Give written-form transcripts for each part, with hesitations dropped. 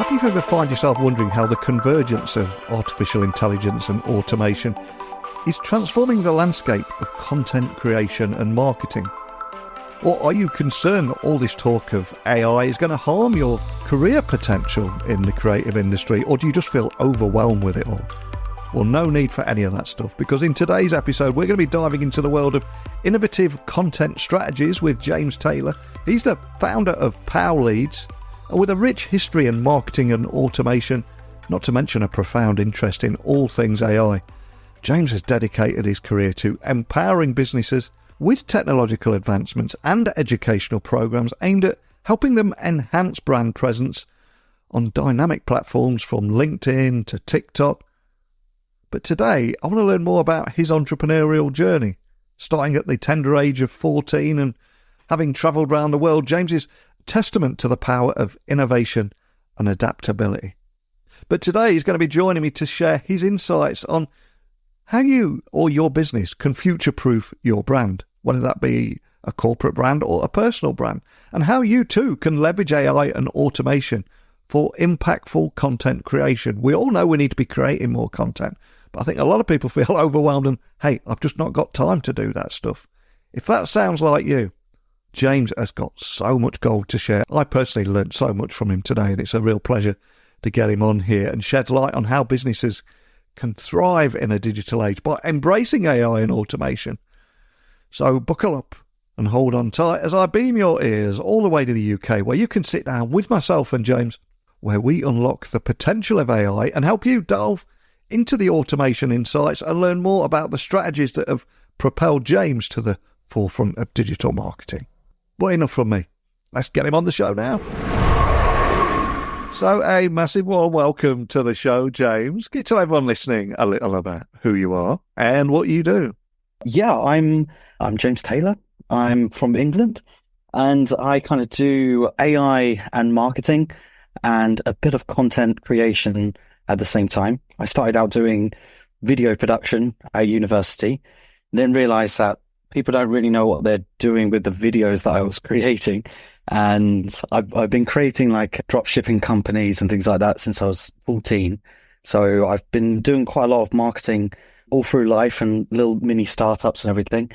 If you've ever find yourself wondering how the convergence of artificial intelligence and automation is transforming the landscape of content creation and marketing, or are you concerned that all this talk of AI is going to harm your career potential in the creative industry, or do you just feel overwhelmed with it all? Well, no need for any of that stuff, because in today's episode, we're going to be diving into the world of innovative content strategies with James Taylor. He's the founder of PowLeads, and with a rich history in marketing and automation, not to mention a profound interest in all things AI, James has dedicated his career to empowering businesses with technological advancements and educational programs aimed at helping them enhance brand presence on dynamic platforms from LinkedIn to TikTok. But today, I want to learn more about his entrepreneurial journey. Starting at the tender age of 14 and having travelled around the world, James is testament to the power of innovation and adaptability. But today he's going to be joining me to share his insights on how you or your business can future-proof your brand, whether that be a corporate brand or a personal brand, and how you too can leverage AI and automation for impactful content creation. We all know we need to be creating more content, but I think a lot of people feel overwhelmed and, hey, I've just not got time to do that stuff. If that sounds like you, James has got so much gold to share. I personally learned so much from him today, and it's a real pleasure to get him on here and shed light on how businesses can thrive in a digital age by embracing AI and automation. So buckle up and hold on tight as I beam your ears all the way to the UK, where you can sit down with myself and James, where we unlock the potential of AI and help you delve into the automation insights and learn more about the strategies that have propelled James to the forefront of digital marketing. But enough from me. Let's get him on the show now. So a massive warm welcome to the show, James. Can you tell everyone listening a little about who you are and what you do? Yeah, I'm James Taylor. I'm from England, and I kind of do AI and marketing and a bit of content creation at the same time. I started out doing video production at university, then realized that people don't really know what they're doing with the videos that I was creating. And I've been creating like drop shipping companies and things like that since I was 14. So I've been doing quite a lot of marketing all through life and little mini startups and everything.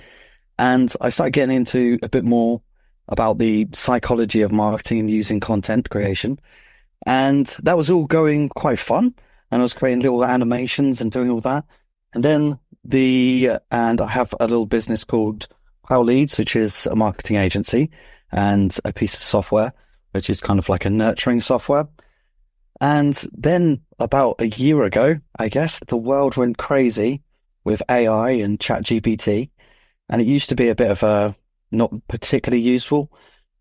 And I started getting into a bit more about the psychology of marketing and using content creation. And that was all going quite fun. And I was creating little animations and doing all that. And then and I have a little business called PowLeads, which is a marketing agency, and a piece of software, which is kind of like a nurturing software. And then about a year ago, I guess, the world went crazy with AI and ChatGPT. And it used to be a bit of a not particularly useful,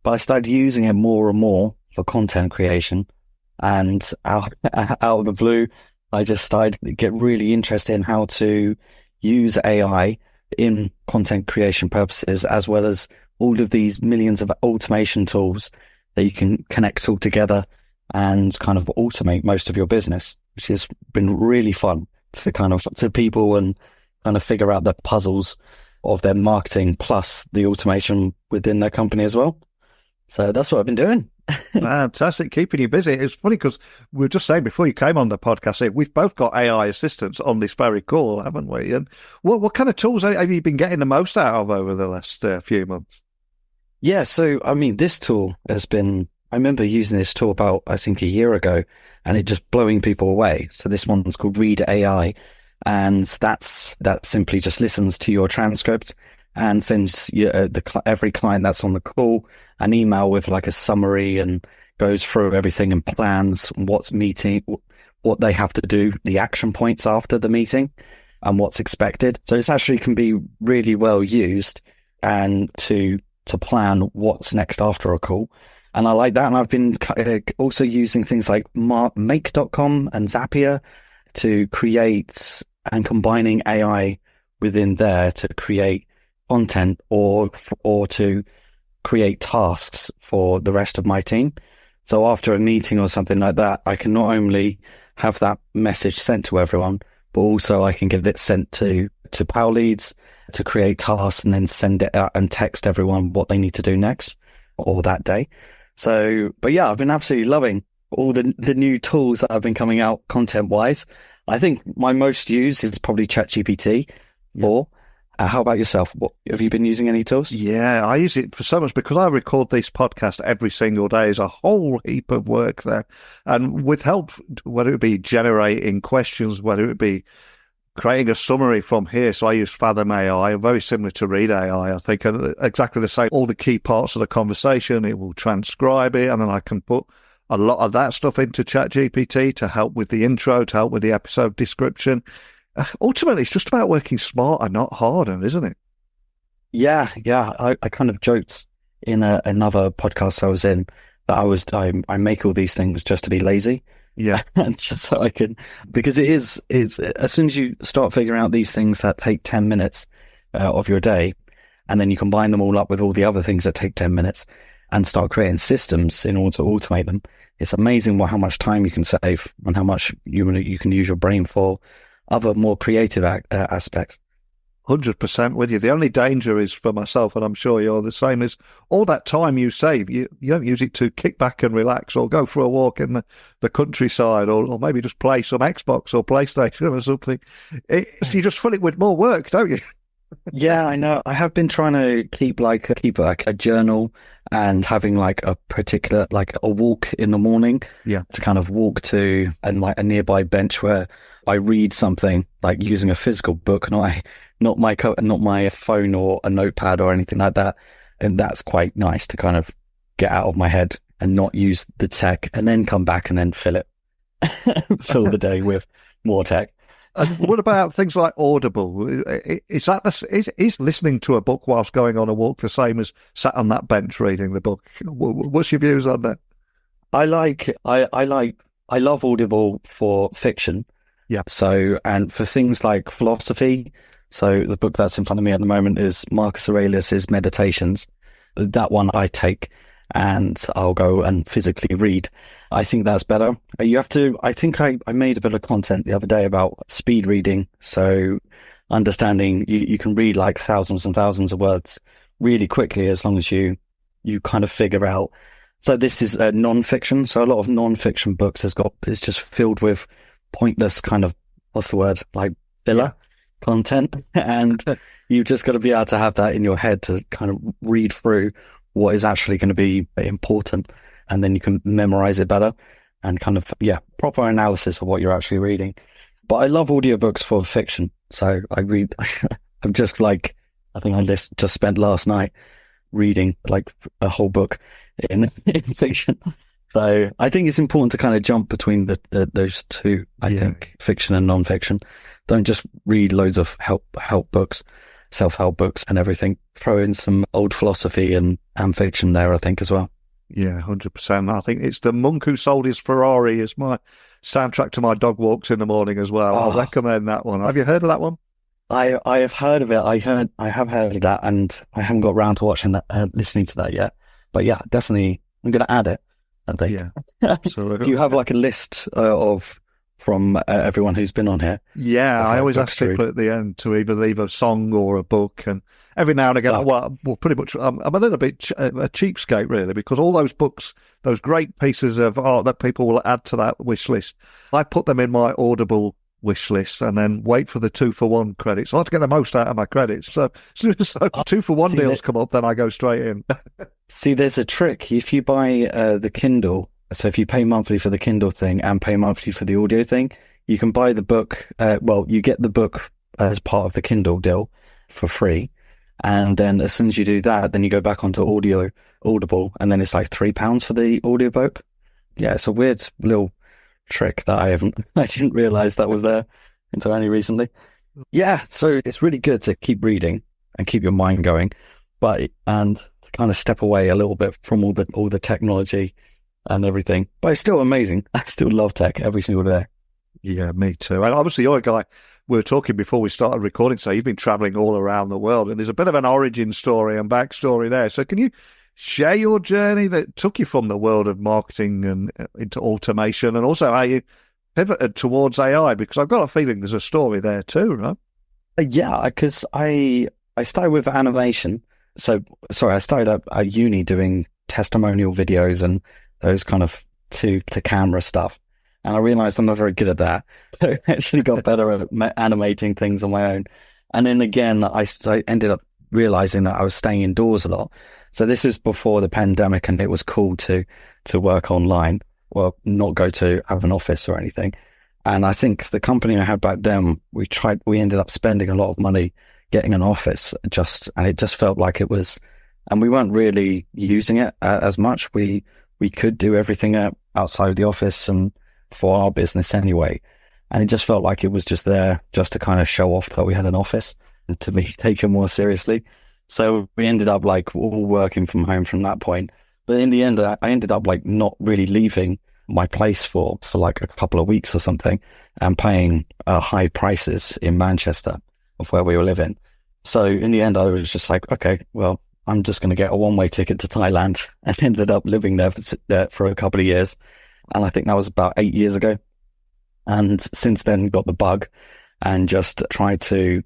but I started using it more and more for content creation. And out of the blue, I just started to get really interested in how to use AI in content creation purposes, as well as all of these millions of automation tools that you can connect all together and kind of automate most of your business, which has been really fun to people and kind of figure out the puzzles of their marketing plus the automation within their company as well. So that's what I've been doing. Fantastic, keeping you busy. It's funny because we were just saying before you came on the podcast here, we've both got AI assistants on this very call, haven't we? And what kind of tools have you been getting the most out of over the last few months? Yeah, so I mean, this tool has been, I remember using this tool about, I think, a year ago, and it just blowing people away. So this one's called Read AI, and that simply just listens to your transcript and sends you, every client that's on the call an email with like a summary and goes through everything and plans what they have to do, the action points after the meeting and what's expected. So it's actually can be really well used and to plan what's next after a call. And I like that. And I've been also using things like make.com and Zapier to create and combining AI within there to create content or to create tasks for the rest of my team. So after a meeting or something like that, I can not only have that message sent to everyone, but also I can get it sent to PowLeads to create tasks and then send it out and text everyone what they need to do next or that day. So, but yeah, I've been absolutely loving all the new tools that have been coming out content wise. I think my most used is probably ChatGPT 4. How about yourself? What have you been using any tools? Yeah, I use it for so much because I record this podcast every single day. There's a whole heap of work there. And with help, whether it be generating questions, whether it be creating a summary from here. So I use Fathom AI, very similar to Read AI, I think, and exactly the same. All the key parts of the conversation, it will transcribe it, and then I can put a lot of that stuff into ChatGPT to help with the intro, to help with the episode description. Ultimately, it's just about working smarter, not harder, isn't it? Yeah. I kind of joked in another podcast I was in that I make all these things just to be lazy. Yeah. And just so I can, because it's as soon as you start figuring out these things that take 10 minutes of your day, and then you combine them all up with all the other things that take 10 minutes and start creating systems in order to automate them, it's amazing how much time you can save and how much you can use your brain for other more creative aspects. 100% with you. The only danger is for myself, and I'm sure you're the same, is all that time you save, you don't use it to kick back and relax or go for a walk in the countryside or maybe just play some Xbox or PlayStation or something. You just fill it with more work, don't you? Yeah, I know. I have been trying to keep a journal and having like a particular, like a walk in the morning. Yeah. To kind of walk to and like a nearby bench where I read something, like using a physical book, not my phone or a notepad or anything like that. And that's quite nice to kind of get out of my head and not use the tech and then come back and then fill the day with more tech. And what about things like Audible? Is listening to a book whilst going on a walk the same as sat on that bench reading the book? What's your views on that? I love Audible for fiction. Yeah. So, and for things like philosophy. So the book that's in front of me at the moment is Marcus Aurelius's Meditations. That one I take and I'll go and physically read. I think that's better. I think I made a bit of content the other day about speed reading. So understanding you can read like thousands and thousands of words really quickly as long as you kind of figure out. So this is non-fiction. So a lot of non-fiction books is just filled with pointless kind of, what's the word? Like filler content. And you've just got to be able to have that in your head to kind of read through what is actually going to be important. And then you can memorize it better and kind of, proper analysis of what you're actually reading. But I love audiobooks for fiction. So I read, I'm just like, I think I just spent last night reading like a whole book in fiction. So I think it's important to kind of jump between those two. I think fiction and non-fiction. Don't just read loads of help books, self-help books and everything. Throw in some old philosophy and fiction there, I think, as well. Yeah, 100%. I think it's The Monk Who Sold His Ferrari is my soundtrack to my dog walks in the morning as well. I'll recommend that one. Have you heard of that one? I have heard of it. I have heard of that, and I haven't got around to watching that, listening to that yet. But yeah, definitely, I'm going to add it, I think. Yeah, absolutely. Do you have like a list from everyone who's been on here? Yeah, I always ask people at the end to either leave a song or a book, and every now and again, well, pretty much, I'm a little bit a cheapskate, really, because all those books, those great pieces of art that people will add to that wish list, I put them in my Audible wish list and then wait for the 2-for-1 credits. I like to get the most out of my credits. So as soon as 2-for-1 deals come up, then I go straight in. See, there's a trick. If you buy the Kindle, so if you pay monthly for the Kindle thing and pay monthly for the audio thing, you can buy the book. You get the book as part of the Kindle deal for free. And then as soon as you do that, then you go back onto Audible, and then it's like £3 for the audiobook. Yeah, it's a weird little trick that I didn't realize that was there until only recently. Yeah, so it's really good to keep reading and keep your mind going, and to kind of step away a little bit from all the technology and everything. But it's still amazing. I still love tech every single day. Yeah, me too. And obviously you're a guy, we were talking before we started recording, so you've been traveling all around the world, and there's a bit of an origin story and backstory there. So can you share your journey that took you from the world of marketing and into automation, and also how you pivoted towards AI? Because I've got a feeling there's a story there too, right? Yeah, because I started with animation. So, sorry, I started at uni doing testimonial videos and those kind of to camera stuff. And I realized I'm not very good at that. So I actually got better at animating things on my own. And then again, I ended up realizing that I was staying indoors a lot. So this was before the pandemic, and it was cool to work online, well, not go to have an office or anything. And I think the company I had back then, we ended up spending a lot of money getting an office, and it just felt like it was, and we weren't really using it as much. We could do everything outside of the office and for our business anyway. And it just felt like it was just there just to kind of show off that we had an office and to be taken more seriously. So we ended up like all working from home from that point. But in the end, I ended up like not really leaving my place for like a couple of weeks or something, and paying high prices in Manchester of where we were living. So in the end, I was just like, okay, well, I'm just going to get a one-way ticket to Thailand, and ended up living there for a couple of years. And I think that was about 8 years ago. And since then got the bug and just tried to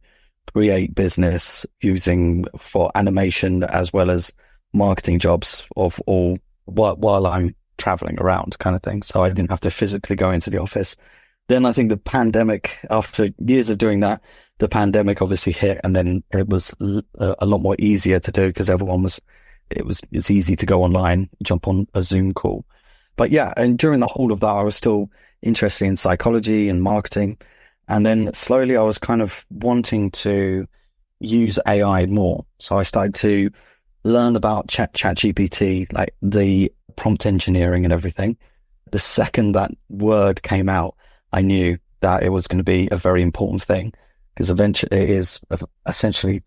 create business using for animation as well as marketing jobs of all while I'm traveling around kind of thing. So I didn't have to physically go into the office. Then I think the pandemic, after years of doing that, the pandemic obviously hit, and then it was a lot more easier to do because it's easy to go online, jump on a Zoom call. But yeah, and during the whole of that, I was still interested in psychology and marketing. And then slowly I was kind of wanting to use AI more. So I started to learn about ChatGPT, like the prompt engineering and everything. The second that word came out, I knew that it was going to be a very important thing, because eventually it is essentially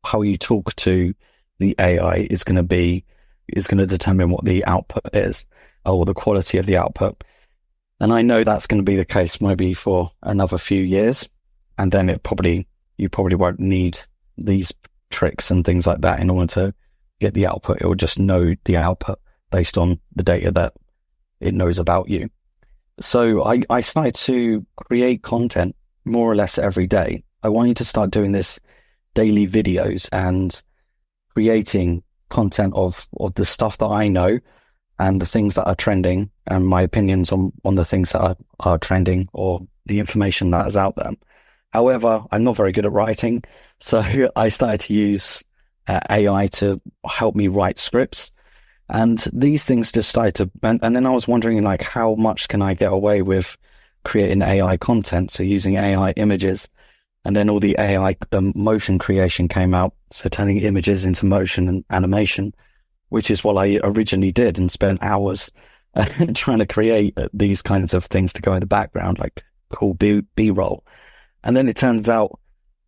how you talk to the AI is going to determine what the output is, or the quality of the output. And I know that's going to be the case maybe for another few years. And then you probably won't need these tricks and things like that in order to get the output. It will just know the output based on the data that it knows about you. So I started to create content more or less every day. I wanted to start doing this daily videos and creating content of the stuff that I know and the things that are trending, and my opinions on the things that are trending, or the information that is out there. However, I'm not very good at writing, so I started to use AI to help me write scripts. And these things just started to, and then I was wondering, like, how much can I get away with creating AI content? So using AI images, and then all the AI motion creation came out. So turning images into motion and animation, which is what I originally did, and spent hours trying to create these kinds of things to go in the background, like cool B-roll. And then it turns out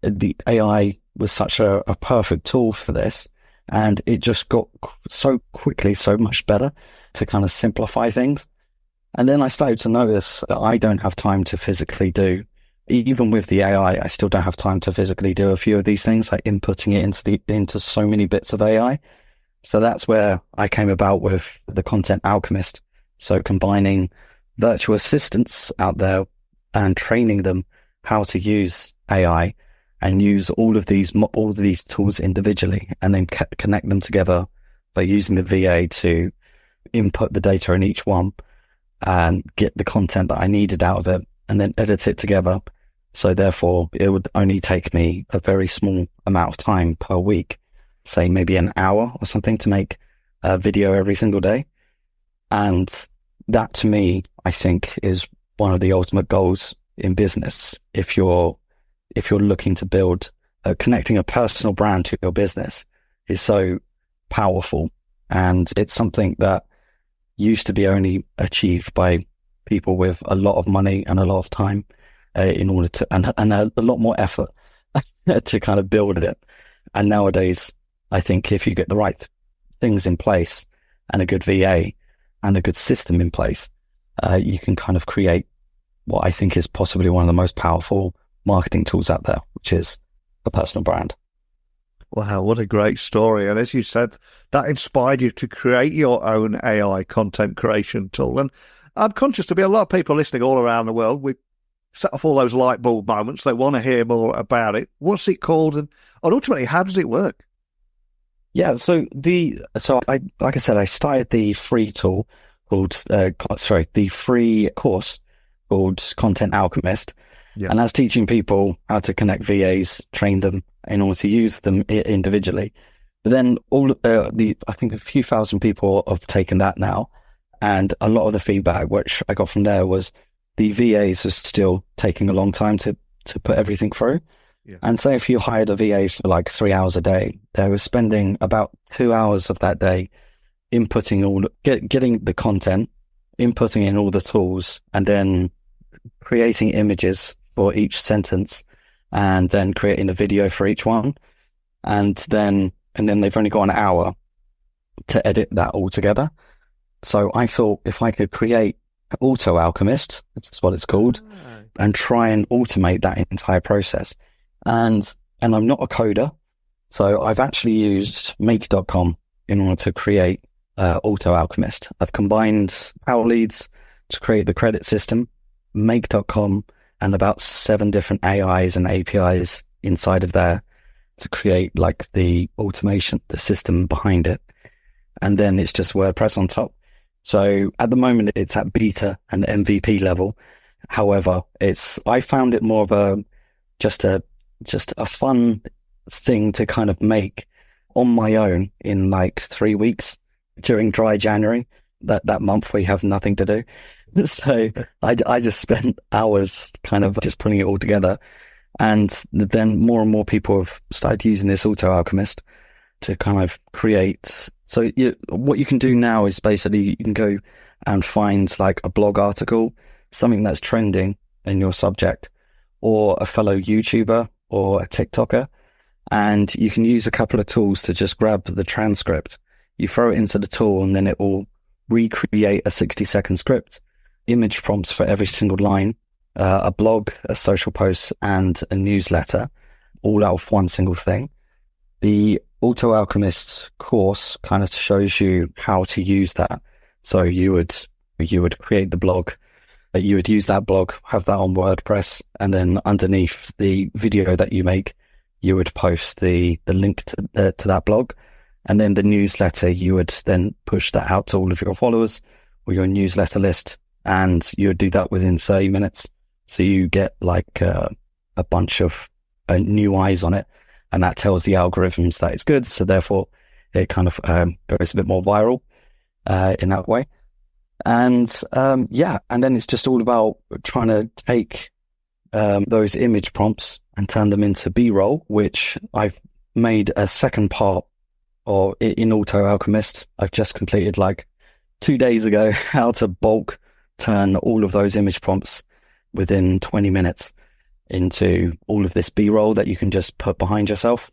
the AI was such a perfect tool for this. And it just got so quickly, so much better to kind of simplify things. And then I started to notice that I don't have time to physically do, even with the AI, I still don't have time to physically do a few of these things, like inputting it into so many bits of AI. So that's where I came about with the Content Alchemist. So combining virtual assistants out there and training them how to use AI and use all of these tools individually, and then connect them together by using the VA to input the data in each one and get the content that I needed out of it, and then edit it together. So therefore, it would only take me a very small amount of time per week, say maybe an hour or something, to make a video every single day. And that, to me, I think is one of the ultimate goals in business. If you're looking to build, connecting a personal brand to your business is so powerful. And it's something that used to be only achieved by people with a lot of money and a lot of time, in order to, and a lot more effort to kind of build it. And nowadays, I think if you get the right things in place and a good VA and a good system in place, you can kind of create what I think is possibly one of the most powerful marketing tools out there, which is a personal brand. Wow, what a great story. And as you said, that inspired you to create your own AI content creation tool. And I'm conscious there'll be a lot of people listening all around the world. We set off all those light bulb moments. They want to hear more about it. What's it called? And ultimately, how does it work? Yeah, like I said, I started the free tool called, the free course called Content Alchemist. Yeah. And that's teaching people how to connect VAs, train them in order to use them individually. But then I think a few thousand people have taken that now. And a lot of the feedback which I got from there was the VAs are still taking a long time to put everything through. Yeah. And say if you hired a VA for like 3 hours a day, they were spending about 2 hours of that day inputting getting the content, inputting in all the tools, and then creating images for each sentence, and then creating a video for each one. And then they've only got an hour to edit that all together. So I thought if I could create Auto Alchemist, which is what it's called, and try and automate that entire process. And I'm not a coder, so I've actually used make.com in order to create Auto Alchemist. I've combined PowLeads to create the credit system, make.com, and about 7 different AIs and APIs inside of there to create like the automation, the system behind it. And then it's just WordPress on top. So at the moment it's at beta and MVP level. However, I found it more of just a fun thing to kind of make on my own in like 3 weeks during dry January, that month we have nothing to do. So I just spent hours kind of just putting it all together. And then more and more people have started using this Auto Alchemist to kind of create. So what you can do now is basically you can go and find like a blog article, something that's trending in your subject, or a fellow YouTuber or a TikToker, and you can use a couple of tools to just grab the transcript. You throw it into the tool and then it will recreate a 60-second script, image prompts for every single line, a blog, a social post, and a newsletter, all out of one single thing. The Auto Alchemist course kind of shows you how to use that. So you would create the blog, you would use that blog, have that on WordPress, and then underneath the video that you make, you would post the link to that blog. And then the newsletter, you would then push that out to all of your followers or your newsletter list, and you would do that within 30 minutes. So you get like a bunch of new eyes on it, and that tells the algorithms that it's good. So therefore it kind of goes a bit more viral in that way. And and then it's just all about trying to take those image prompts and turn them into B-roll, which I've made a second part or in Auto Alchemist. I've just completed like 2 days ago how to bulk turn all of those image prompts within 20 minutes into all of this B-roll that you can just put behind yourself.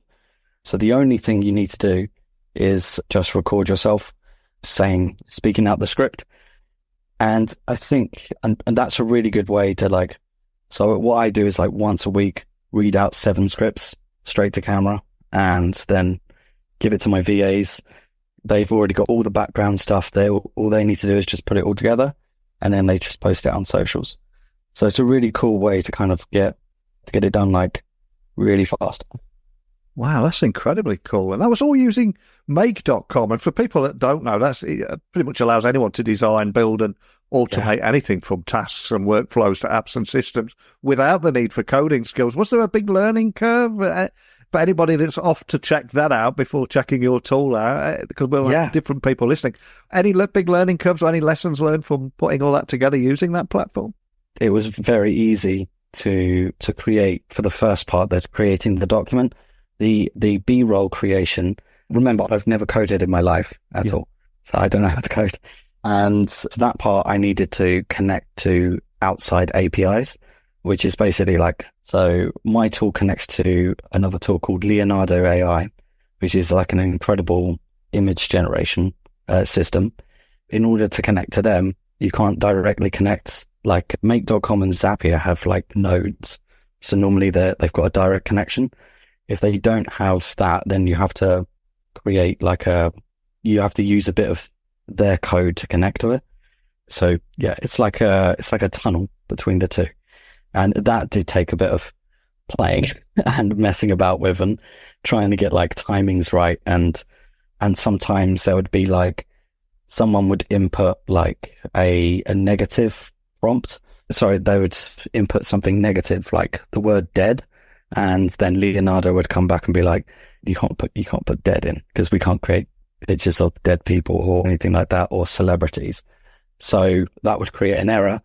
So the only thing you need to do is just record yourself speaking out the script. And I think, and that's a really good way to like, so what I do is like once a week, read out 7 scripts straight to camera and then give it to my VAs. They've already got all the background stuff. All they need to do is just put it all together, and then they just post it on socials. So it's a really cool way to kind of get it done like really fast. Wow, that's incredibly cool. And that was all using make.com. And for people that don't know, that's pretty much allows anyone to design, build and automate anything from tasks and workflows to apps and systems without the need for coding skills. Was there a big learning curve for anybody that's off to check that out before checking your tool out? Because we'll have different people listening. Any big learning curves or any lessons learned from putting all that together using that platform? It was very easy to create for the first part, that creating the document. The B-roll creation, remember, I've never coded in my life at all, so I don't know how to code. And for that part, I needed to connect to outside APIs, which is basically like, so my tool connects to another tool called Leonardo AI, which is like an incredible image generation system. In order to connect to them, you can't directly connect. Like make.com and Zapier have like nodes. So normally they've got a direct connection. If they don't have that, then you have to create you have to use a bit of their code to connect to it. So yeah, it's like a tunnel between the two. And that did take a bit of playing and messing about with and trying to get like timings right. And sometimes there would be like someone would input like a negative prompt. Sorry, they would input something negative, like the word dead. And then Leonardo would come back and be like, you can't put dead in because we can't create pictures of dead people or anything like that, or celebrities. So that would create an error.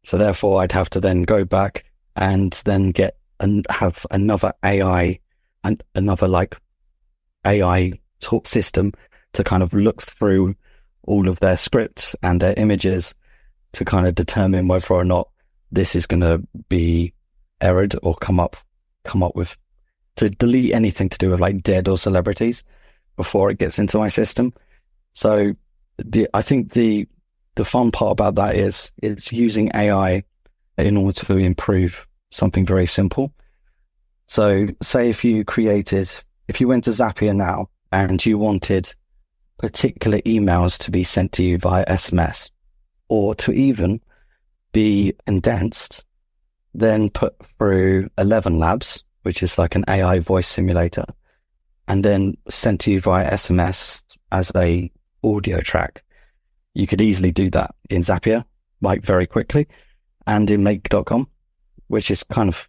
So therefore I'd have to then go back and then get and have another AI and another like AI talk system to kind of look through all of their scripts and their images to kind of determine whether or not this is going to be errored or come up with, to delete anything to do with like dead or celebrities before it gets into my system. So I think the fun part about that is it's using AI in order to improve something very simple. So say if you went to Zapier now and you wanted particular emails to be sent to you via SMS or to even be condensed, then put through 11 Labs, which is like an AI voice simulator, and then sent to you via SMS as a audio track. You could easily do that in Zapier, like very quickly, and in make.com, which is kind of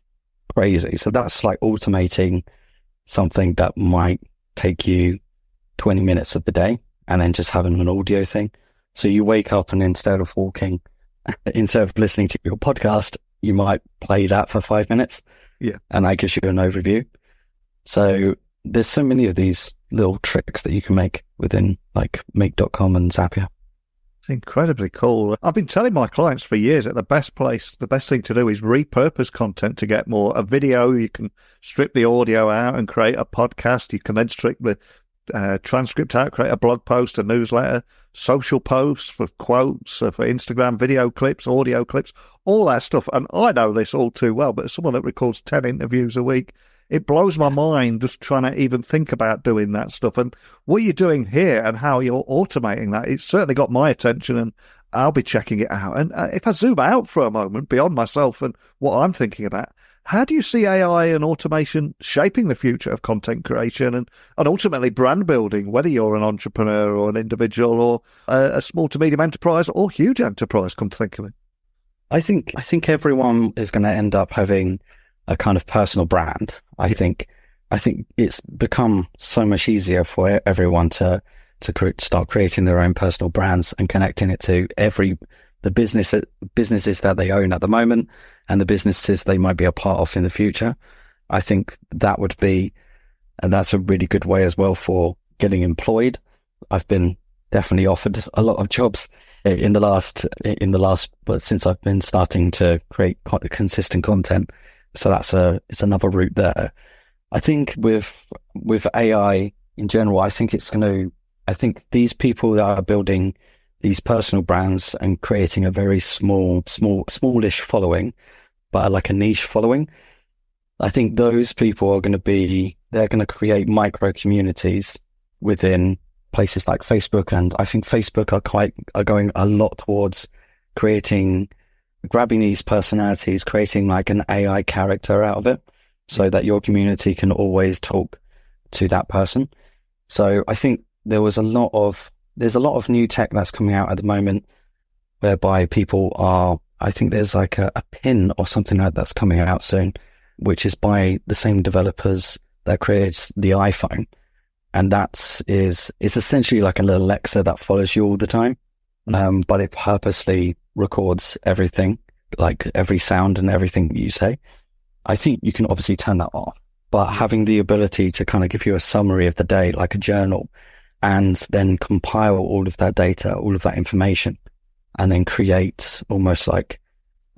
crazy. So that's like automating something that might take you 20 minutes of the day and then just having an audio thing. So you wake up and instead of listening to your podcast, you might play that for 5 minutes. Yeah. And that gives you an overview. So there's so many of these little tricks that you can make within like make.com and Zapier. It's incredibly cool. I've been telling my clients for years that the best thing to do is repurpose content to get more. A video, you can strip the audio out and create a podcast. You can then strip the transcript out, create a blog post, a newsletter, social posts for quotes, for Instagram, video clips, audio clips, all that stuff. And I know this all too well, but as someone that records 10 interviews a week, it blows my mind just trying to even think about doing that stuff. And what you're doing here and how you're automating that, it's certainly got my attention, and I'll be checking it out. And if I zoom out for a moment beyond myself and what I'm thinking about, how do you see AI and automation shaping the future of content creation and ultimately brand building, whether you're an entrepreneur or an individual or a small to medium enterprise or huge enterprise, come to think of it? I think everyone is going to end up having a kind of personal brand. I think it's become so much easier for everyone to start creating their own personal brands and connecting it to the businesses that they own at the moment and the businesses they might be a part of in the future. I think that's a really good way as well for getting employed. I've been definitely offered a lot of jobs since I've been starting to create consistent content. So it's another route there. I think with AI in general, I think these people that are building these personal brands and creating a very smallish following, but like a niche following, I think those people are going to create micro communities within places like Facebook. And I think Facebook are going a lot towards grabbing these personalities, creating like an AI character out of it so that your community can always talk to that person. So I think there's a lot of new tech that's coming out at the moment whereby I think there's like a pin or something like that's coming out soon, which is by the same developers that creates the iPhone. And it's essentially like a little Alexa that follows you all the time. But it purposely records everything, like every sound and everything you say. I think you can obviously turn that off, but having the ability to kind of give you a summary of the day, like a journal, and then compile all of that data, all of that information, and then create almost like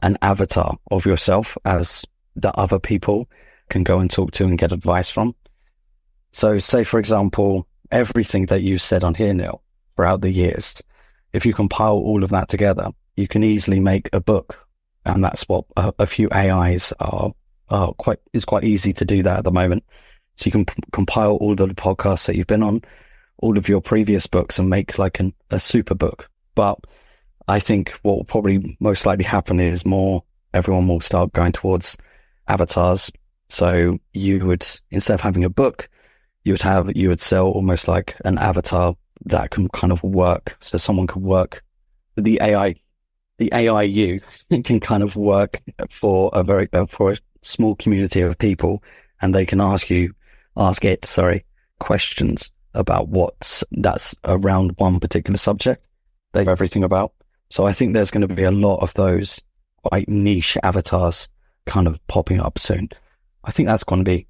an avatar of yourself as that other people can go and talk to and get advice from. So say, for example, everything that you said on here, Neil, throughout the years, if you compile all of that together, you can easily make a book. And that's what a few AIs it's quite easy to do that at the moment. So you can compile all the podcasts that you've been on, all of your previous books, and make like a super book. But I think what will probably most likely happen is everyone will start going towards avatars. So you would, instead of having a book, you would sell almost like an avatar that can kind of work. So someone could work the AIU can kind of work for a small community of people, and they can ask it questions about that's around one particular subject they know everything about. So I think there's going to be a lot of those quite niche avatars kind of popping up soon. I think that's going to be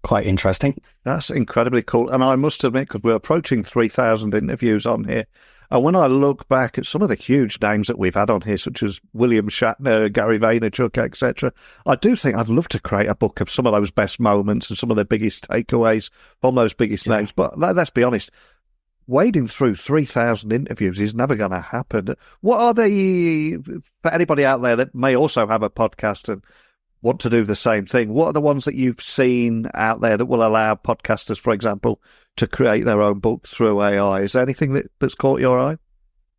quite interesting. That's incredibly cool. And I must admit, because we're approaching 3,000 interviews on here, and when I look back at some of the huge names that we've had on here, such as William Shatner, Gary Vaynerchuk, etc., I do think I'd love to create a book of some of those best moments and some of the biggest takeaways from those biggest names. But let's be honest, wading through 3,000 interviews is never going to happen. What are for anybody out there that may also have a podcast and want to do the same thing, what are the ones that you've seen out there that will allow podcasters, for example, to create their own book through AI? Is there anything that's caught your eye?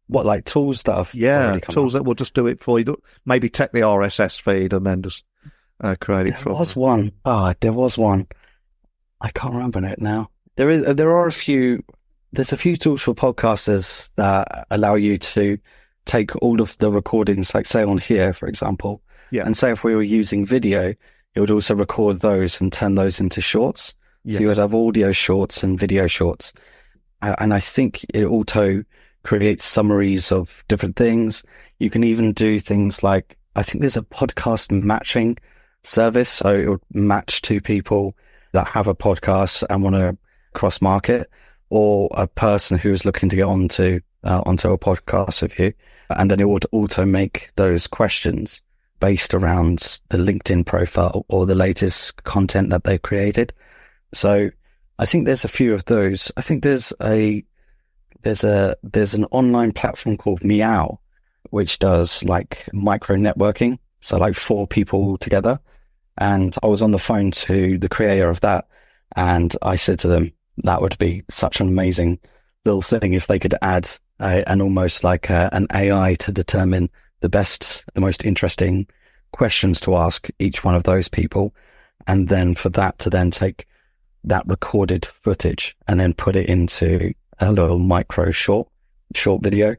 What, like tools that have Yeah, tools that will just do it for you. Maybe check the RSS feed and then just create it from. There was one. There was one. I can't remember it now. There's a few tools for podcasters that allow you to take all of the recordings, like say on here, for example. Yeah. And say if we were using video, it would also record those and turn those into shorts. Yes. So you would have audio shorts and video shorts. And I think it auto creates summaries of different things. You can even do things like, I think there's a podcast matching service. So it would match two people that have a podcast and want to cross market, or a person who is looking to get onto a podcast with you. And then it would auto make those questions based around the LinkedIn profile or the latest content that they've created. So I think there's a few of those. I think there's an online platform called Meow, which does like micro networking. So like 4 people together. And I was on the phone to the creator of that, and I said to them, that would be such an amazing little thing if they could add an almost like an AI to determine the most interesting questions to ask each one of those people. And then for that to then take that recorded footage and then put it into a little micro short video,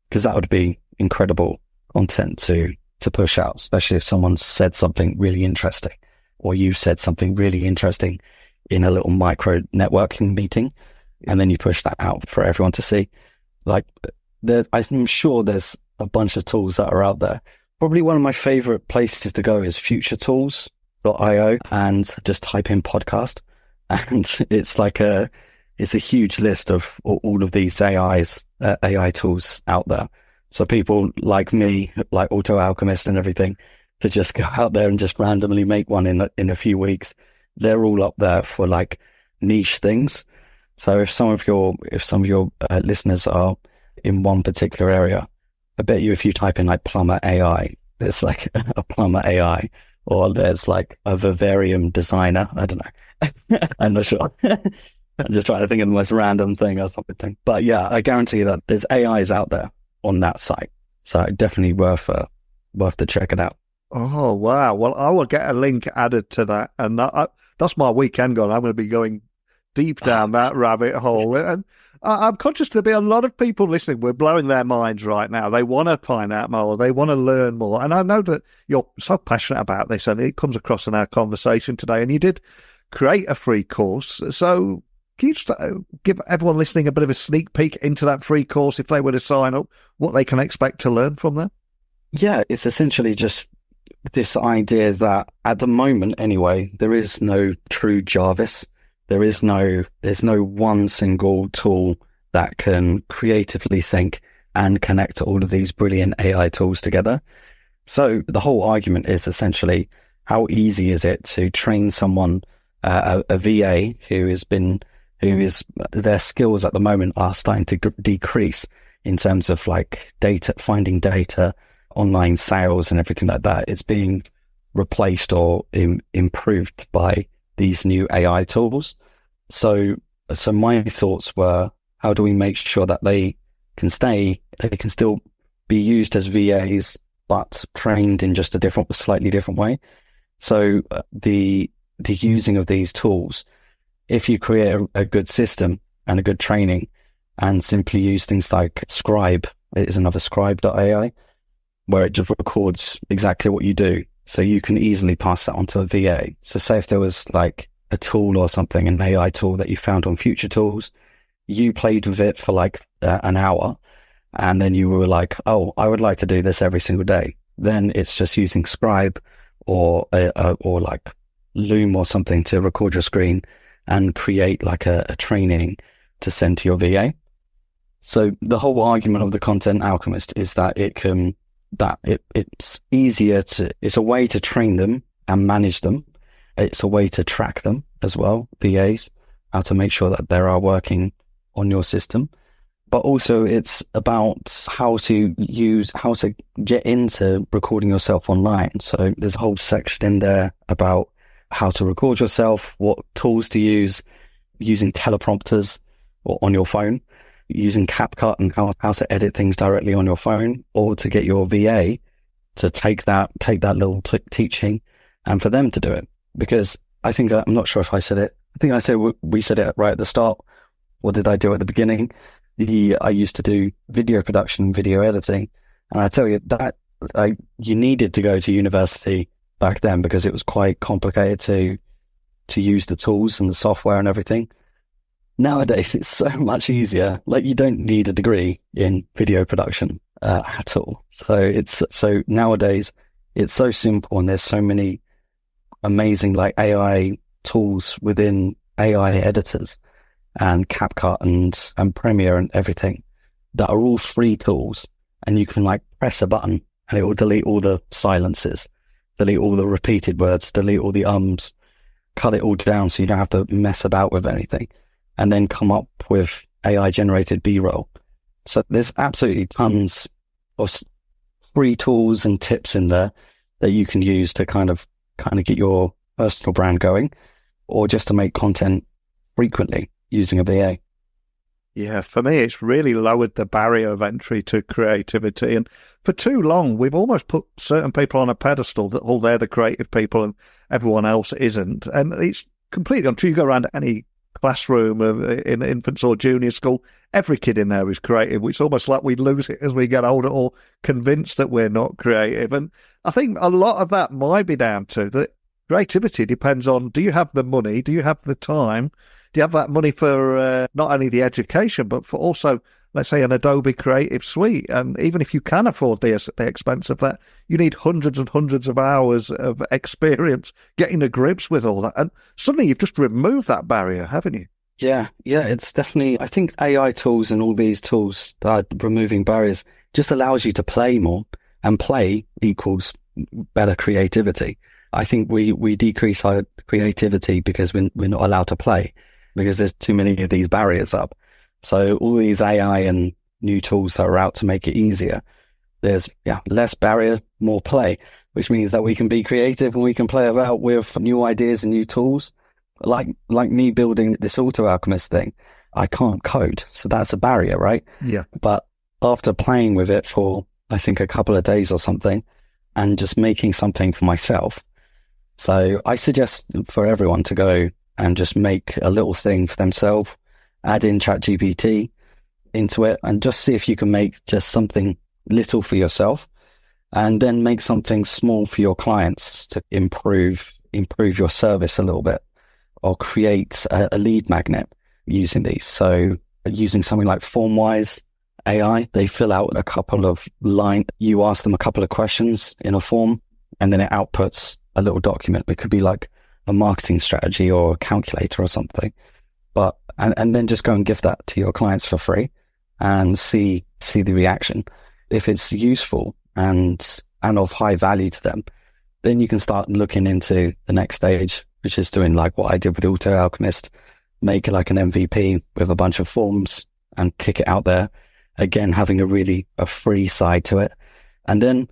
because that would be incredible content to push out, especially if someone said something really interesting, or you said something really interesting in a little micro networking meeting, and then you push that out for everyone to see. Like, I'm sure there's a bunch of tools that are out there. Probably one of my favorite places to go is futuretools.io, and just type in podcast. And it's like it's a huge list of all of these AI tools out there. So people like me, like Auto Alchemist and everything, to just go out there and just randomly make one in a few weeks. They're all up there for like niche things. So if some of your listeners are in one particular area, I bet you if you type in like plumber AI, there's like a plumber AI, or there's like a vivarium designer. I don't know. I'm not sure. I'm just trying to think of the most random thing or something. But yeah, I guarantee that there's AIs out there on that site. So definitely worth to check it out. Oh, wow. Well, I will get a link added to that. And that's my weekend gone. I'm going to be going deep down that rabbit hole. And I'm conscious there'll be a lot of people listening. We're blowing their minds right now. They want to find out more. They want to learn more. And I know that you're so passionate about this, and it comes across in our conversation today. And you did create a free course. So can you just give everyone listening a bit of a sneak peek into that free course, if they were to sign up, what they can expect to learn from there? Yeah, it's essentially just this idea that at the moment anyway, there is no true Jarvis. There's no one single tool that can creatively think and connect all of these brilliant AI tools together. So the whole argument is essentially, how easy is it to train someone, a VA who their skills at the moment are starting to decrease in terms of like finding data, online sales and everything like that. It's being replaced or improved by these new AI tools. So my thoughts were, how do we make sure that they can still be used as VAs, but trained in just a slightly different way? So the using of these tools, if you create a good system and a good training, and simply use things like Scribe. It is another Scribe.ai, where it just records exactly what you do. So you can easily pass that on to a VA. So say if there was like a tool or something, an AI tool that you found on Future Tools, you played with it for like an hour, and then you were like, oh, I would like to do this every single day. Then it's just using Scribe or like Loom or something to record your screen and create like a training to send to your VA. So the whole argument of the Content Alchemist is that it's easier it's a way to train them and manage them. It's a way to track them as well, VAs, how to make sure that they are working on your system. But also it's about how to get into recording yourself online. So there's a whole section in there about how to record yourself, what tools to use, using teleprompters or on your phone, using CapCut, and how to edit things directly on your phone, or to get your VA to take that little teaching and for them to do it. Because I think, I'm not sure if I said it. I think I said we said it right at the start. What did I do at the beginning? I used to do video production, video editing. And I tell you that you needed to go to university back then because it was quite complicated to use the tools and the software and everything. Nowadays, it's so much easier. Like, you don't need a degree in video production at all. So nowadays it's so simple, and there's so many amazing like AI tools within AI editors and CapCut and Premiere and everything that are all free tools, and you can like press a button and it will delete all the silences, delete all the repeated words, delete all the ums, cut it all down so you don't have to mess about with anything, and then come up with AI generated B-roll. So there's absolutely tons of free tools and tips in there that you can use to kind of get your personal brand going, or just to make content frequently using a VA. Yeah, for me, it's really lowered the barrier of entry to creativity. And for too long, we've almost put certain people on a pedestal that, oh, they're the creative people and everyone else isn't. And it's completely untrue. You go around any classroom in infants or junior school, every kid in there is creative. It's almost like we lose it as we get older, or convinced that we're not creative. And I think a lot of that might be down to that creativity depends on, do you have the money? Do you have the time? Do you have that money for not only the education, but for also, let's say, an Adobe Creative Suite? And even if you can afford the expense of that, you need hundreds and hundreds of hours of experience getting to grips with all that. And suddenly you've just removed that barrier, haven't you? Yeah, it's definitely, I think AI tools and all these tools that are removing barriers just allows you to play more, and play equals better creativity. I think we decrease our creativity because we're not allowed to play, because there's too many of these barriers up. So all these AI and new tools that are out to make it easier, there's less barrier, more play, which means that we can be creative and we can play about with new ideas and new tools. Like me building this Auto Alchemist thing, I can't code, so that's a barrier, right? Yeah. But after playing with it for, I think, a couple of days or something, and just making something for myself. So I suggest for everyone to go and just make a little thing for themselves, add in ChatGPT into it, and just see if you can make just something little for yourself, and then make something small for your clients to improve your service a little bit, or create a lead magnet using these. So using something like Formwise AI, they fill out a couple of lines. You ask them a couple of questions in a form, and then it outputs a little document. It could be like a marketing strategy or a calculator or something. But and then just go and give that to your clients for free and see the reaction. If it's useful and of high value to them, then you can start looking into the next stage, which is doing like what I did with Auto Alchemist, make like an MVP with a bunch of forms and kick it out there. Again, having a free side to it. And then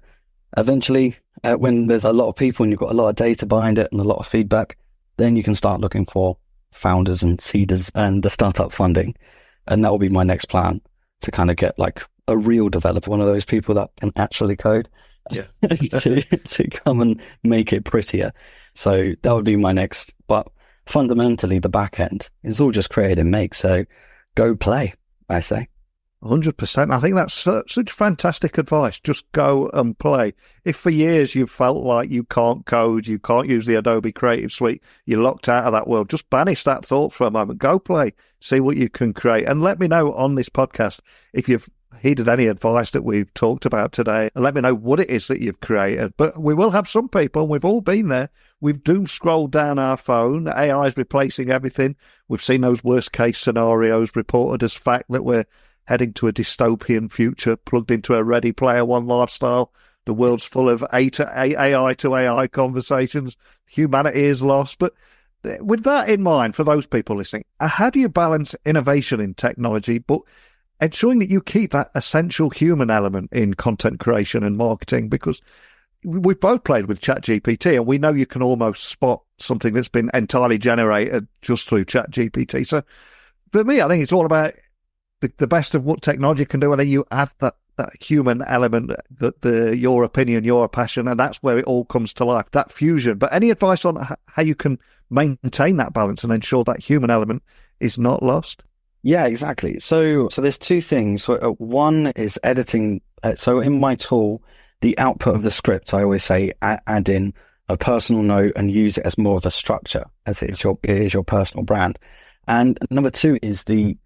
eventually, when there's a lot of people and you've got a lot of data behind it and a lot of feedback, then you can start looking for founders and seeders and the startup funding. And that will be my next plan, to kind of get like a real developer, one of those people that can actually code, to come and make it prettier. So that would be my next. But fundamentally, the back end is all just create and make. So go play. I say. 100%. I think that's such fantastic advice. Just go and play. If for years you've felt like you can't code, you can't use the Adobe Creative Suite, you're locked out of that world, just banish that thought for a moment. Go play, see what you can create. And let me know on this podcast if you've heeded any advice that we've talked about today. And let me know what it is that you've created. But we will have some people, and we've all been there. We've doom scrolled down our phone. AI is replacing everything. We've seen those worst case scenarios reported as fact that we're heading to a dystopian future, plugged into a Ready Player One lifestyle. The world's full of AI to AI conversations. Humanity is lost. But with that in mind, for those people listening, how do you balance innovation in technology, but ensuring that you keep that essential human element in content creation and marketing? Because we've both played with ChatGPT, and we know you can almost spot something that's been entirely generated just through ChatGPT. So for me, I think it's all about the best of what technology can do, and then you add that human element, that your opinion, your passion, and that's where it all comes to life, that fusion. But any advice on how you can maintain that balance and ensure that human element is not lost? Yeah, exactly. So there's two things. One is editing. So in my tool, the output of the script, I always say add in a personal note and use it as more of a structure, as it is your personal brand. And number two is the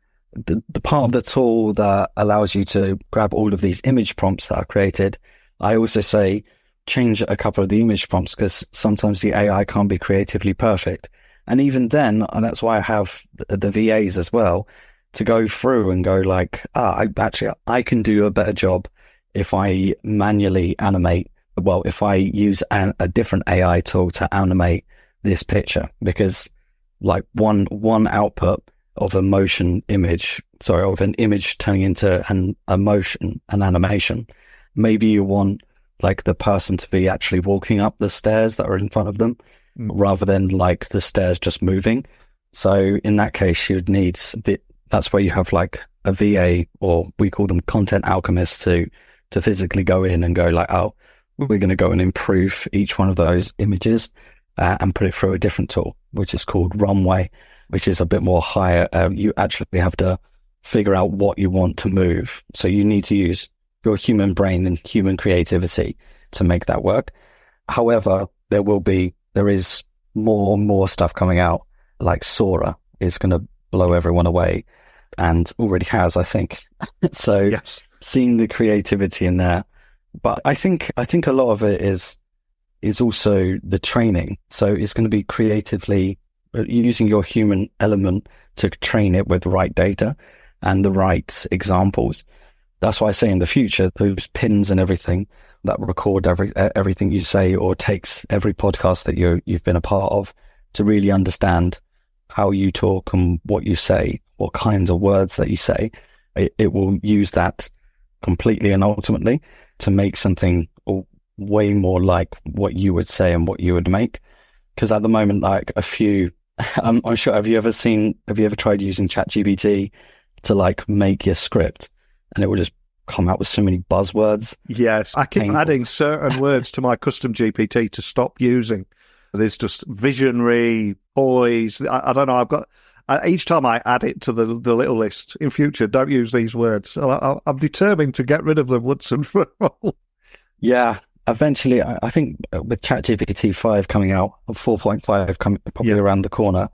part of the tool that allows you to grab all of these image prompts that are created. I also say change a couple of the image prompts, because sometimes the AI can't be creatively perfect. And even then, and that's why I have the VAs as well, to go through and go like, I can do a better job if I manually animate. Well, if I use a different AI tool to animate this picture, because like one output of a motion image, of an image turning into an animation. Maybe you want like the person to be actually walking up the stairs that are in front of them, rather than like the stairs just moving. So in that case, you'd need that's where you have like a VA, or we call them content alchemists, to physically go in and go like, oh, we're going to go and improve each one of those images and put it through a different tool, which is called Runway, which is a bit more higher. You actually have to figure out what you want to move. So you need to use your human brain and human creativity to make that work. However, there is more and more stuff coming out, like Sora is going to blow everyone away, and already has, I think. So yes, seeing the creativity in there. But I think a lot of it is also the training. So it's going to be creatively using your human element to train it with the right data and the right examples. That's why I say in the future, those pins and everything that record everything you say, or takes every podcast that you've been a part of, to really understand how you talk and what you say, what kinds of words that you say. It will use that completely and ultimately to make something way more like what you would say and what you would make. Because at the moment, like I'm sure, have you ever tried using ChatGPT to like make your script, and it will just come out with so many buzzwords? Yes, I keep adding certain words to my custom GPT to stop using. There's just visionary, poise. I don't know. Each time I add it to the little list, in future, don't use these words. I'm determined to get rid of them once and for all. Yeah. Eventually, I think with ChatGPT 5 coming out, 4.5 probably around the corner,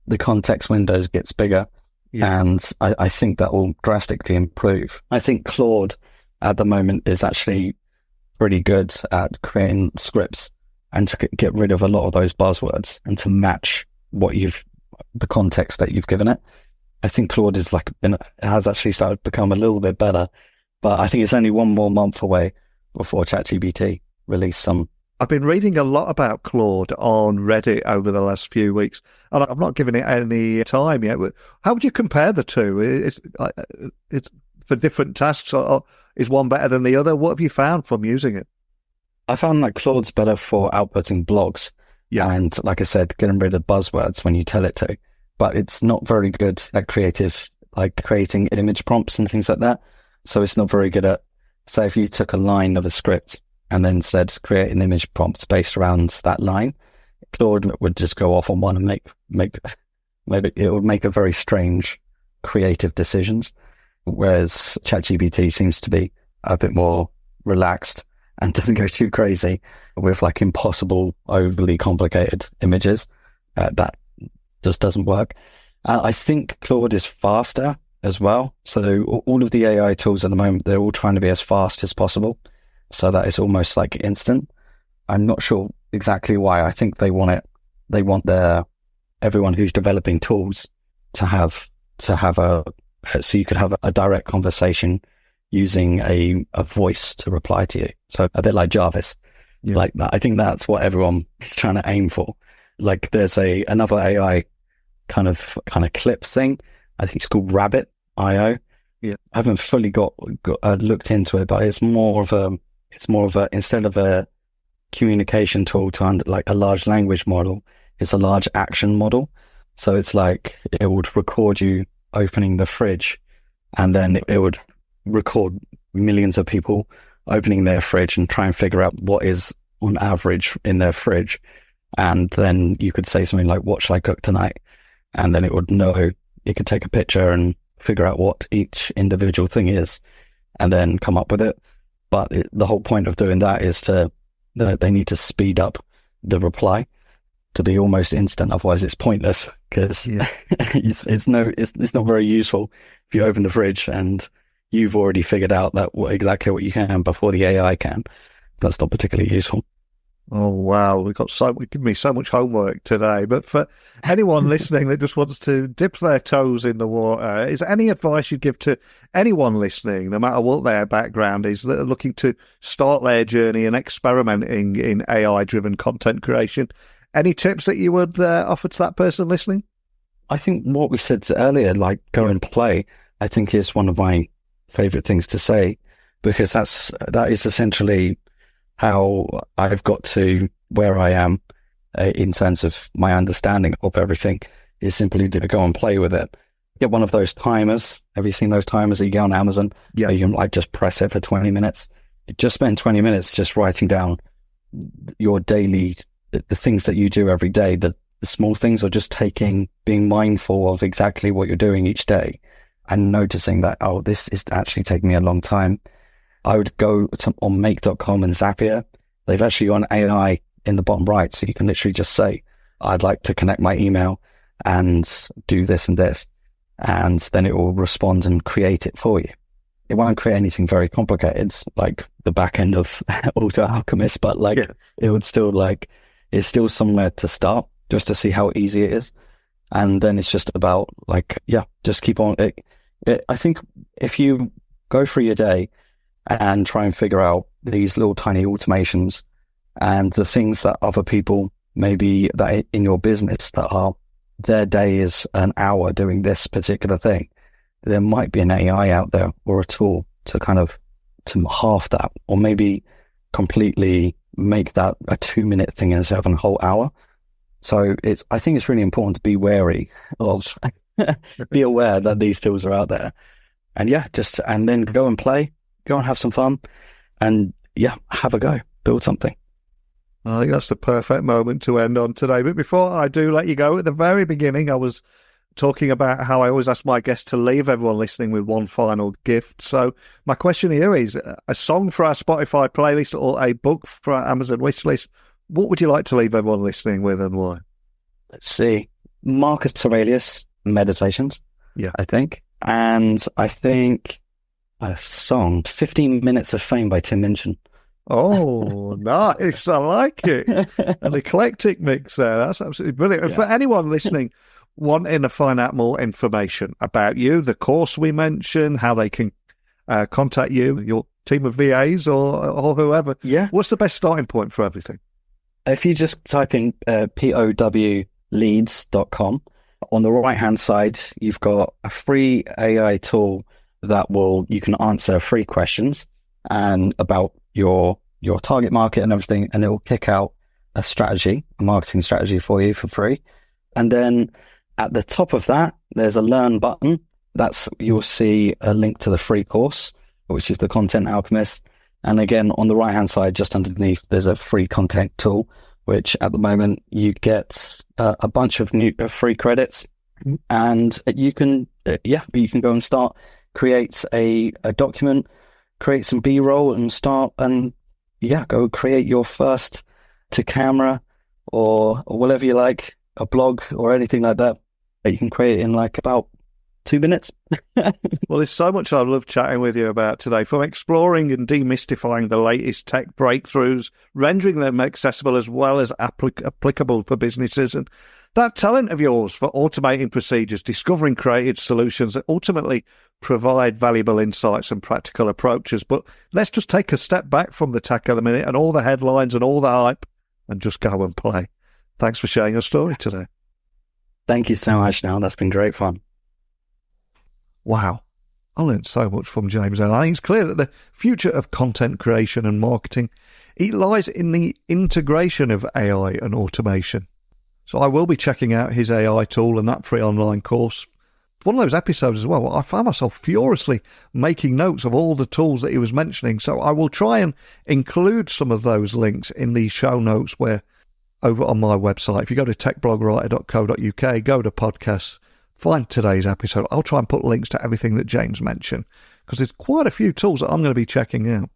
the context windows gets bigger, and I think that will drastically improve. I think Claude at the moment is actually pretty good at creating scripts and to get rid of a lot of those buzzwords and to match the context that you've given it. I think Claude has actually started to become a little bit better, but I think it's only one more month away before ChatGPT release some. I've been reading a lot about Claude on Reddit over the last few weeks, and I've not given it any time yet. How would you compare the two? It's for different tasks, or is one better than the other? What have you found from using it? I found that Claude's better for outputting blogs. Yeah. And like I said, getting rid of buzzwords when you tell it to, but it's not very good at creating image prompts and things like that. So it's not very good at, say, if you took a line of a script and then said create an image prompt based around that line, Claude would just go off on one and maybe it would make a very strange creative decisions. whereas ChatGPT seems to be a bit more relaxed and doesn't go too crazy with like impossible, overly complicated images. That just doesn't work. I think Claude is faster as well. So all of the AI tools at the moment, they're all trying to be as fast as possible, so that it's almost like instant. I'm not sure exactly why. I think they want everyone who's developing tools to have so you could have a direct conversation using a voice to reply to you. So a bit like Jarvis, like that. I think that's what everyone is trying to aim for. Like there's another AI kind of clip thing. I think it's called Rabbit.io. Yeah. I haven't fully got looked into it, but it's more of a, instead of a communication tool to like a large language model, it's a large action model. So it's like, it would record you opening the fridge, and then it would record millions of people opening their fridge and try and figure out what is on average in their fridge. And then you could say something like, what shall I cook tonight? And then it would know, it could take a picture and figure out what each individual thing is and then come up with it. But the whole point of doing that is they need to speed up the reply to be almost instant. Otherwise it's pointless, because it's not very useful if you open the fridge and you've already figured out exactly what you can before the AI can. That's not particularly useful. Oh, wow. We've given me so much homework today. But for anyone listening that just wants to dip their toes in the water, is there any advice you'd give to anyone listening, no matter what their background is, that are looking to start their journey and experimenting in AI-driven content creation? Any tips that you would offer to that person listening? I think what we said earlier, like go and play, I think is one of my favorite things to say, because that is essentially how I've got to where I am in terms of my understanding of everything, is simply to go and play with it. Get one of those timers. Have you seen those timers that you get on Amazon? Yeah. You can like just press it for 20 minutes. Just spend 20 minutes just writing down your daily, the things that you do every day, the small things, or just being mindful of exactly what you're doing each day and noticing that, oh, this is actually taking me a long time. I would go on make.com and Zapier. They've actually got an AI in the bottom right, so you can literally just say, I'd like to connect my email and do this and this. And then it will respond and create it for you. It won't create anything very complicated, like the back end of Auto Alchemist, but it would still it's still somewhere to start just to see how easy it is. And then it's just about just keep on it. I think if you go through your day and try and figure out these little tiny automations and the things that other people, maybe that in your business, that are their day is an hour doing this particular thing, there might be an AI out there or a tool to half that, or maybe completely make that a 2-minute thing instead of a whole hour. So I think it's really important to be wary of, be aware that these tools are out there, and and then go and play. Go and have some fun, and have a go, build something. I think that's the perfect moment to end on today. But before I do let you go, at the very beginning, I was talking about how I always ask my guests to leave everyone listening with one final gift. So my question here is a song for our Spotify playlist or a book for our Amazon wishlist. What would you like to leave everyone listening with, and why? Let's see. Marcus Aurelius, Meditations. Yeah. I think. And I think a song, 15 Minutes of Fame by Tim Minchin. Oh, nice. I like it. An eclectic mix there. That's absolutely brilliant. And for anyone listening wanting to find out more information about you, the course we mentioned, how they can contact you, your team of VAs or whoever, what's the best starting point for everything? If you just type in PowLeads.com, on the right-hand side, you've got a free AI tool that you can answer 3 questions and about your target market and everything, and it will kick out a marketing strategy for you for free. And then at the top of that, there's a learn button. You'll see a link to the free course, which is the Content Alchemist. And again, on the right-hand side, just underneath, there's a free content tool, which at the moment you get a bunch of new free credits, and you can go and start create a document, create some B-roll and go create your first to camera or whatever you like, a blog or anything like that. You can create it in like about 2 minutes. Well, there's so much I love chatting with you about today, from exploring and demystifying the latest tech breakthroughs, rendering them accessible as well as applicable for businesses, and that talent of yours for automating procedures, discovering creative solutions that ultimately provide valuable insights and practical approaches. But let's just take a step back from the tech at a minute and all the headlines and all the hype and just go and play. Thanks for sharing your story today. Thank you so much, Now. That's been great fun. Wow. I learned so much from James, and I think it's clear that the future of content creation and marketing, it lies in the integration of AI and automation. So I will be checking out his AI tool and that free online course. One of those episodes as well, I found myself furiously making notes of all the tools that he was mentioning. So I will try and include some of those links in the show notes where over on my website. If you go to techblogwriter.co.uk, go to podcasts, find today's episode. I'll try and put links to everything that James mentioned because there's quite a few tools that I'm going to be checking out.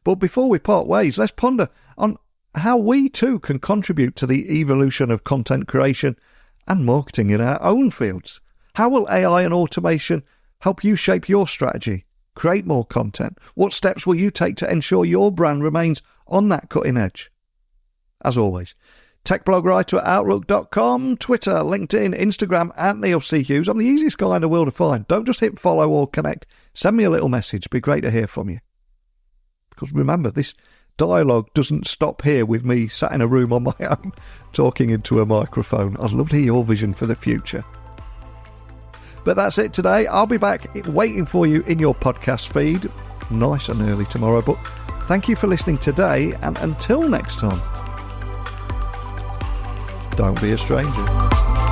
But before we part ways, let's ponder on how we too can contribute to the evolution of content creation and marketing in our own fields. How will AI and automation help you shape your strategy, create more content? What steps will you take to ensure your brand remains on that cutting edge? As always, techblogwriter@outlook.com, Twitter, LinkedIn, Instagram, at Neil C. Hughes. I'm the easiest guy in the world to find. Don't just hit follow or connect. Send me a little message. It'd be great to hear from you. Because remember, this dialogue doesn't stop here with me sat in a room on my own talking into a microphone. I'd love to hear your vision for the future. But that's it today. I'll be back waiting for you in your podcast feed nice and early tomorrow. But thank you for listening today, and until next time, don't be a stranger.